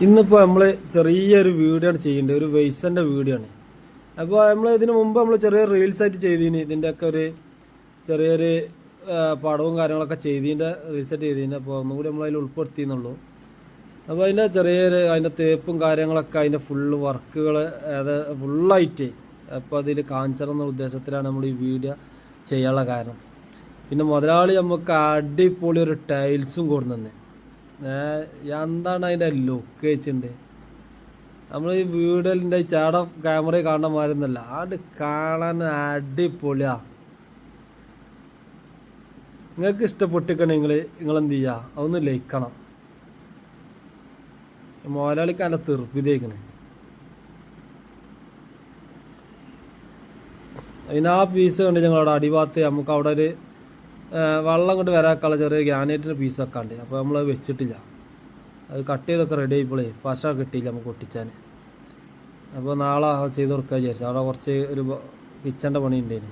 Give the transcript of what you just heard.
ഇന്നിപ്പോൾ നമ്മൾ ചെറിയൊരു വീഡിയോ ആണ് ചെയ്യേണ്ടത്, ഒരു വെയ്സൻ്റെ വീഡിയോ ആണ്. അപ്പോൾ നമ്മൾ ഇതിന് മുമ്പ് നമ്മൾ ചെറിയ റീൽസായിട്ട് ചെയ്തതിന് ഇതിൻ്റെയൊക്കെ ഒരു ചെറിയൊരു പടവും കാര്യങ്ങളൊക്കെ ചെയ്തതിൻ്റെ റീൽസായിട്ട് ചെയ്തതിന്. അപ്പോൾ ഒന്നും കൂടി നമ്മൾ അതിൽ ഉൾപ്പെടുത്തിയെന്നുള്ളൂ. അപ്പോൾ അതിൻ്റെ അതിൻ്റെ തേപ്പും കാര്യങ്ങളൊക്കെ അതിൻ്റെ ഫുള്ള് വർക്കുകൾ അത് ഫുള്ളായിട്ട് അപ്പോൾ അതിൽ കാണിച്ചെന്ന ഉദ്ദേശത്തിലാണ് നമ്മൾ ഈ വീഡിയോ ചെയ്യാനുള്ള കാരണം. പിന്നെ മുതലാളി നമുക്ക് അടിപൊളി ഒരു ടൈൽസും കൊടുന്നെ. എന്താണ് അതിൻ്റെ ലുക്ക് വെച്ചിട്ടുണ്ട്. നമ്മൾ ഈ വീഡിയോൻ്റെ ചാട ക്യാമറയിൽ കാണുന്ന മാതിരി ഒന്നല്ല, അത് കാണാൻ അടിപൊളിയാ. നിങ്ങൾക്ക് ഇഷ്ടപ്പെട്ടിക്കണെങ്കിൽ നിങ്ങളെന്ത് ചെയ്യുക, അതൊന്ന് ലയിക്കണം. മുതലാളിക്ക് നല്ല തെറുപ്പിതേക്കണേ. അതിന് ആ പീസ് കണ്ട് ഞങ്ങളവിടെ അടിഭാഗത്ത് നമുക്ക് അവിടെ ഒരു വെള്ളം കൊണ്ട് വരാക്കാനുള്ള ചെറിയ ഗ്രാനൈറ്റിൻ്റെ പീസൊക്കെ ഉണ്ട്. അപ്പോൾ നമ്മൾ വെച്ചിട്ടില്ല, അത് കട്ട് ചെയ്തൊക്കെ റെഡി ആയിപ്പോളേ പശ കിട്ടിയില്ല നമുക്ക് ഒട്ടിച്ചാൻ. അപ്പോൾ നാളെ ചെയ്ത് കൊടുക്കുക വിചാരിച്ചു. അവിടെ കുറച്ച് ഒരു കിച്ചൻ്റെ പണി ഉണ്ടേന്.